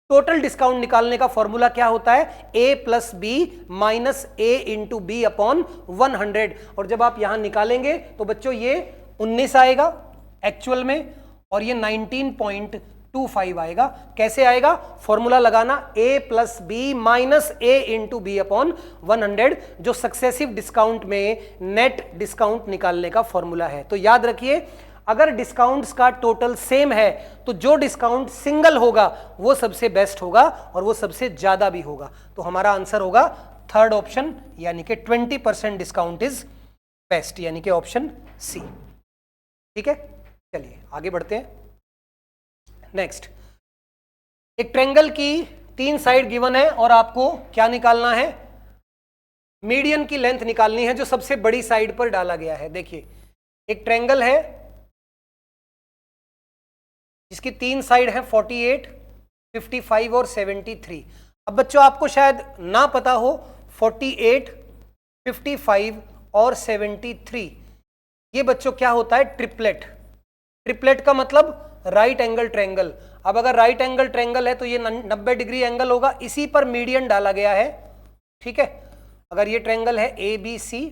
टोटल डिस्काउंट निकालने का फॉर्मूला क्या होता है, a plus b minus a into b upon 100, और जब आप यहां निकालेंगे तो बच्चों ये 19 आएगा एक्चुअल में और ये 19.25 आएगा। कैसे आएगा? फॉर्मूला लगाना, a plus b minus a into b upon 100, जो सक्सेसिव डिस्काउंट में नेट डिस्काउंट निकालने का फॉर्मूला है। तो याद रखिए, अगर डिस्काउंट्स का टोटल सेम है तो जो डिस्काउंट सिंगल होगा वो सबसे बेस्ट होगा और वो सबसे ज्यादा भी होगा। तो हमारा आंसर होगा थर्ड ऑप्शन, यानी कि 20% डिस्काउंट इज बेस्ट, यानी कि ऑप्शन सी। ठीक है, चलिए आगे बढ़ते हैं। नेक्स्ट, एक ट्रायंगल की 3 साइड गिवन है और आपको क्या निकालना है, मीडियन की लेंथ निकालनी है जो सबसे बड़ी साइड पर डाला गया है। देखिए एक ट्रायंगल है जिसकी 3 साइड है 48, 55 और 73। अब बच्चों आपको शायद ना पता हो 48, 55 और 73 ये बच्चों क्या होता है, ट्रिपलेट। ट्रिपलेट का मतलब राइट एंगल ट्रायंगल। अब अगर राइट एंगल ट्रायंगल है तो ये 90 डिग्री एंगल होगा, इसी पर मीडियन डाला गया है। ठीक है, अगर ये ट्रायंगल है ABC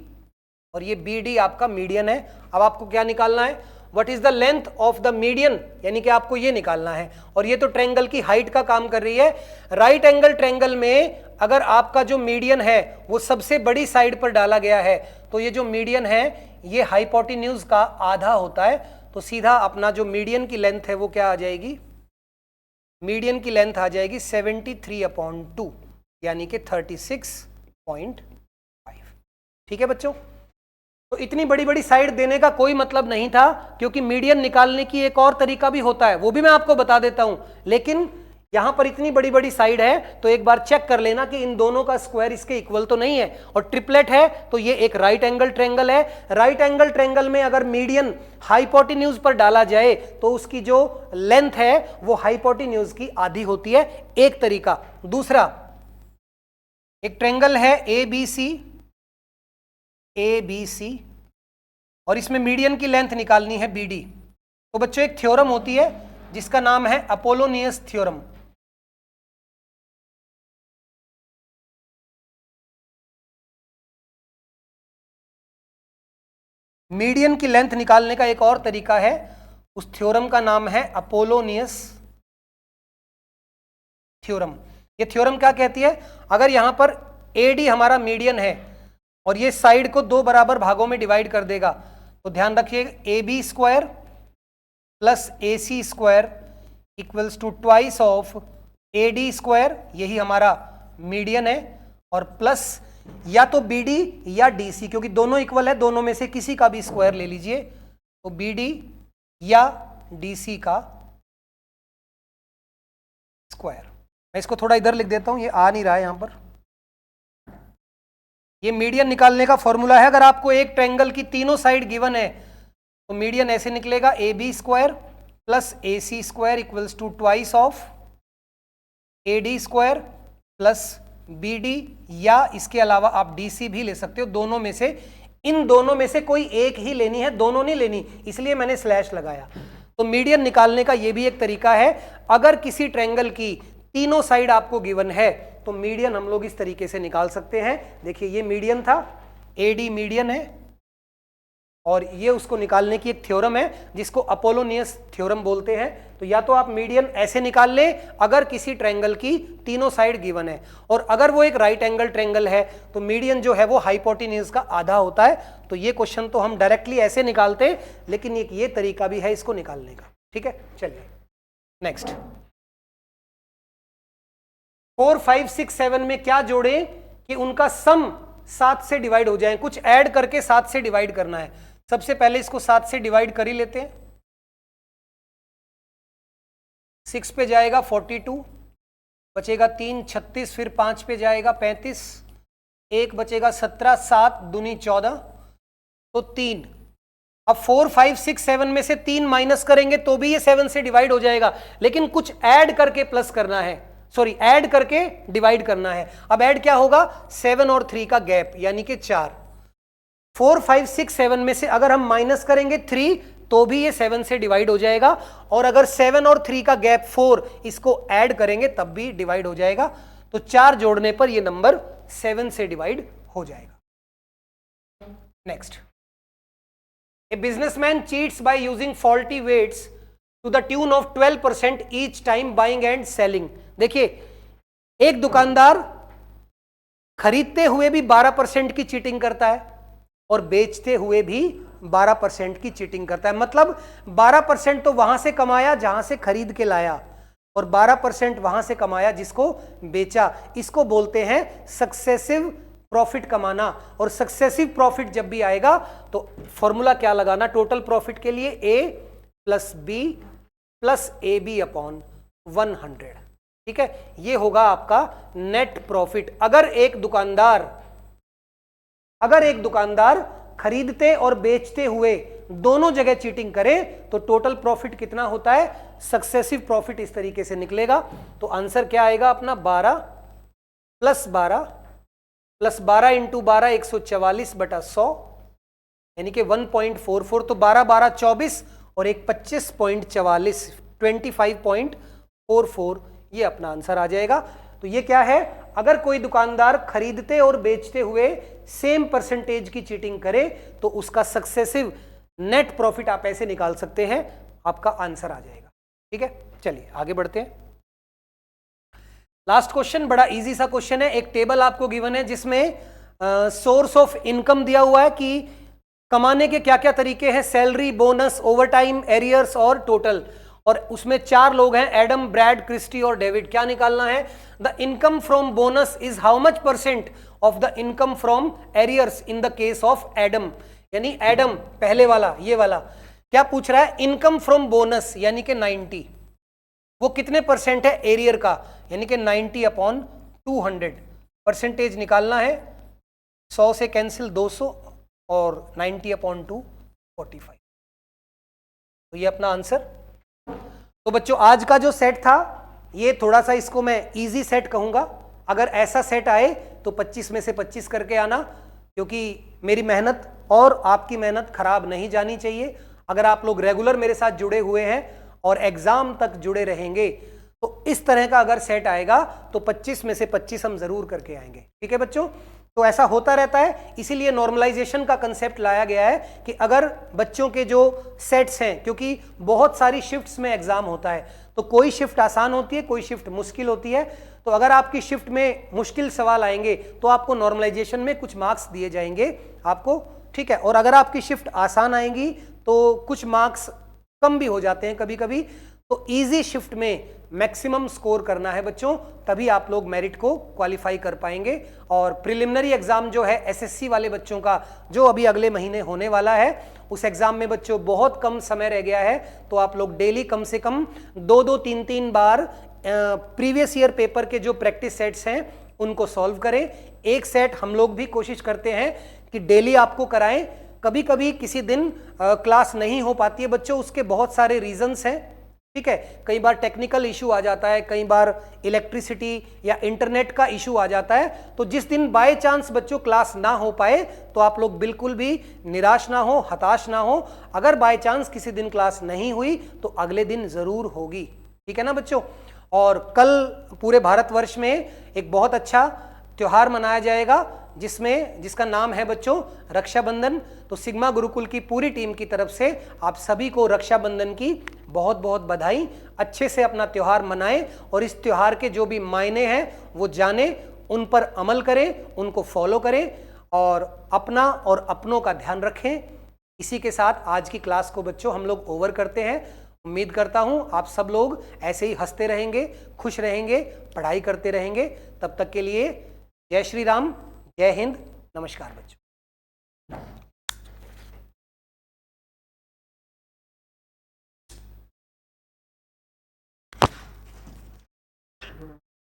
और ये BD आपका मीडियन है। अब आपको क्या निकालना है, what is the length of the median, यानी कि आपको ये निकालना है। और ये तो ट्रायंगल की हाइट का काम कर रही है। राइट एंगल ट्रायंगल में अगर आपका जो मीडियन है वो सबसे बड़ी साइड पर डाला गया है तो ये जो मीडियन है ये हाइपोटेन्यूज का आधा होता है। तो सीधा अपना जो मीडियन की लेंथ है वो क्या आ जाएगी, मीडियन की लेंथ आ जाएगी 73/2 यानी कि 36.5। ठीक है बच्चों, तो इतनी बड़ी बड़ी साइड देने का कोई मतलब नहीं था, क्योंकि मीडियन निकालने की एक और तरीका भी होता है, वो भी मैं आपको बता देता हूं। लेकिन यहां पर इतनी बड़ी बड़ी साइड है तो एक बार चेक कर लेना कि इन दोनों का स्क्वायर इसके इक्वल तो नहीं है। और ट्रिपलेट है तो ये एक राइट एंगल ट्रायंगल है। राइट एंगल ट्रायंगल में अगर मीडियन हाइपोटेन्यूज पर डाला जाए तो उसकी जो लेंथ है वो हाइपोटेन्यूज की आधी होती है, एक तरीका। दूसरा, एक ट्रायंगल है ABC और इसमें मीडियन की लेंथ निकालनी है BD। तो बच्चों एक थ्योरम होती है जिसका नाम है अपोलोनियस थ्योरम। मीडियन की लेंथ निकालने का एक और तरीका है, उस थ्योरम का नाम है अपोलोनियस थ्योरम। ये थ्योरम क्या कहती है, अगर यहां पर AD हमारा मीडियन है और ये साइड को 2 बराबर भागों में डिवाइड कर देगा, तो ध्यान रखिए AB square plus AC square equals to twice of AD square, यही हमारा मीडियन है, और प्लस या तो BD या DC, क्योंकि दोनों इक्वल है, दोनों में से किसी का भी स्क्वायर ले लीजिए। तो BD या DC का स्क्वायर। मैं इसको थोड़ा इधर लिख देता हूं, ये आ नहीं रहा है यहां पर। ये मीडियन निकालने का फॉर्मूला है। अगर आपको एक ट्रायंगल की तीनों साइड गिवन है तो मीडियन ऐसे निकलेगा, AB square plus AC square equals to twice of AD square plus BD, या इसके अलावा आप DC भी ले सकते हो। दोनों में से, इन दोनों में से कोई एक ही लेनी है, दोनों नहीं लेनी, इसलिए मैंने स्लैश लगाया। तो मीडियन निकालने का यह भी एक तरीका है। अगर किसी ट्रायंगल की तीनों साइड आपको गिवन है तो मीडियन हम लोग इस तरीके से निकाल सकते हैं। देखिए ये मीडियन था, AD मीडियन है, और ये उसको निकालने की एक थ्योरम है जिसको अपोलोनियस थ्योरम बोलते हैं। तो या तो आप मीडियन ऐसे निकाल लें अगर किसी ट्रायंगल की तीनों साइड गिवन है, और अगर वो एक राइट एंगल ट्रायंगल है तो मीडियन जो है वो हाइपोटेन्यूज का आधा होता है। तो ये क्वेश्चन तो हम डायरेक्टली ऐसे निकालते हैं, लेकिन एक ये तरीका भी है इसको निकालने का। ठीक है, चलिए नेक्स्ट। 4, 5, 6, 7 में क्या जोड़ें कि उनका सम 7 से डिवाइड हो जाए, कुछ ऐड करके 7 से डिवाइड करना है। सबसे पहले इसको 7 से डिवाइड कर ही लेते हैं। 6 पे जाएगा 42, बचेगा 3 36, फिर 5 पे जाएगा 35, 1 बचेगा 17, 7 दूनी 14, तो 3। अब 4, 5, 6, 7 में से 3 माइनस करेंगे तो भी ये 7 से डिवाइड हो जाएगा, लेकिन कुछ ऐड करके प्लस करना है, सॉरी ऐड करके डिवाइड करना है। अब ऐड क्या होगा, 7 और 3 का गैप यानी कि 4। 4, 5, 6, 7 में से अगर हम माइनस करेंगे 3 तो भी ये 7 से डिवाइड हो जाएगा, और अगर 7 और 3 का गैप 4 इसको ऐड करेंगे तब भी डिवाइड हो जाएगा। तो 4 जोड़ने पर ये नंबर 7 से डिवाइड हो जाएगा। Next, a businessman cheats by using faulty weights to the tune of 12% each time buying and selling. देखिए एक दुकानदार खरीदते हुए भी 12% की चीटिंग करता है और बेचते हुए भी 12% की चीटिंग करता है। मतलब 12% तो वहां से कमाया जहां से खरीद के लाया, और 12% वहां से कमाया जिसको बेचा। इसको बोलते हैं सक्सेसिव प्रॉफिट कमाना। और सक्सेसिव प्रॉफिट जब भी आएगा तो फॉर्मूला क्या लगाना, टोटल प्रॉफिट के लिए A plus B plus A B upon 100। ठीक है, ये होगा आपका नेट प्रॉफिट। अगर एक दुकानदार खरीदते और बेचते हुए दोनों जगह चीटिंग करे तो टोटल प्रॉफिट कितना होता है, सक्सेसिव प्रॉफिट इस तरीके से निकलेगा। तो आंसर क्या आएगा अपना 12 प्लस 12 इंटू 12 144/100 यानी कि 1.44। तो 12 12 24 और एक 25.44 25.44 ये अपना आंसर आ जाएगा। तो ये क्या है, अगर कोई दुकानदार खरीदते और बेचते हुए सेम परसेंटेज की चीटिंग करे तो उसका सक्सेसिव नेट प्रॉफिट आप ऐसे निकाल सकते हैं, आपका आंसर आ जाएगा। ठीक है, चलिए आगे बढ़ते हैं। लास्ट क्वेश्चन बड़ा इजी सा क्वेश्चन है। एक टेबल आपको गिवन है जिसमें सोर्स ऑफ इनकम दिया हुआ है कि कमाने के क्या क्या तरीके हैं, सैलरी, बोनस, ओवरटाइम, एरियर्स और टोटल। और उसमें 4 लोग हैं, एडम, ब्रैड, क्रिस्टी और डेविड। क्या निकालना है, the income from bonus is how much percent of the income from arrears in the case of Adam. यानी एडम पहले वाला, ये वाला क्या पूछ रहा है, इनकम फ्रॉम बोनस यानी कि 90, वो कितने परसेंट है एरियर का, यानी कि 90/200 परसेंटेज निकालना है। 100 से कैंसिल 200 और 90/2 45। तो ये अपना आंसर। तो बच्चों आज का जो सेट था ये थोड़ा सा इसको मैं इजी सेट कहूंगा। अगर ऐसा सेट आए तो 25 में से 25 करके आना, क्योंकि मेरी मेहनत और आपकी मेहनत खराब नहीं जानी चाहिए। अगर आप लोग रेगुलर मेरे साथ जुड़े हुए हैं और एग्जाम तक जुड़े रहेंगे तो इस तरह का अगर सेट आएगा तो 25 में से 25 हम जरूर करके आएंगे। ठीक है बच्चों, तो ऐसा होता रहता है, इसीलिए नॉर्मलाइजेशन का कंसेप्ट लाया गया है कि अगर बच्चों के जो सेट्स हैं, क्योंकि बहुत सारी शिफ्ट्स में एग्जाम होता है, तो कोई शिफ्ट आसान होती है, कोई शिफ्ट मुश्किल होती है। तो अगर आपकी शिफ्ट में मुश्किल सवाल आएंगे तो आपको नॉर्मलाइजेशन में कुछ मार्क्स दिए जाएंगे आपको। ठीक है, और अगर आपकी शिफ्ट आसान आएंगी तो कुछ मार्क्स कम भी हो जाते हैं कभी कभी। तो इजी शिफ्ट में मैक्सिमम स्कोर करना है बच्चों, तभी आप लोग मेरिट को क्वालिफाई कर पाएंगे। और प्रिलिमिनरी एग्जाम जो है एसएससी वाले बच्चों का, जो अभी अगले महीने होने वाला है, उस एग्जाम में बच्चों बहुत कम समय रह गया है। तो आप लोग डेली कम से कम 2-2, 3-3 बार प्रीवियस ईयर पेपर के जो प्रैक्टिस सेट्स हैं उनको सॉल्व करें। एक सेट हम लोग भी कोशिश करते हैं कि डेली आपको कराएं। कभी कभी किसी दिन क्लास नहीं हो पाती है बच्चों, उसके बहुत सारे रीजंस हैं। ठीक है, कई बार टेक्निकल इशू आ जाता है, कई बार इलेक्ट्रिसिटी या इंटरनेट का इशू आ जाता है। तो जिस दिन बाय चांस बच्चों क्लास ना हो पाए तो आप लोग बिल्कुल भी निराश ना हो, हताश ना हो। अगर बाय चांस किसी दिन क्लास नहीं हुई तो अगले दिन जरूर होगी। ठीक है ना बच्चों। और कल पूरे भारतवर्ष में एक बहुत अच्छा त्योहार मनाया जाएगा जिसका नाम है बच्चों रक्षाबंधन। तो सिग्मा गुरुकुल की पूरी टीम की तरफ से आप सभी को रक्षाबंधन की बहुत बहुत बधाई। अच्छे से अपना त्योहार मनाएं और इस त्योहार के जो भी मायने हैं वो जानें, उन पर अमल करें, उनको फॉलो करें और अपना और अपनों का ध्यान रखें। इसी के साथ आज की क्लास को बच्चों हम लोग ओवर करते हैं। उम्मीद करता हूं आप सब लोग ऐसे ही हंसते रहेंगे, खुश रहेंगे, पढ़ाई करते रहेंगे। तब तक के लिए जय श्री राम, जय हिंद, नमस्कार बच्चों।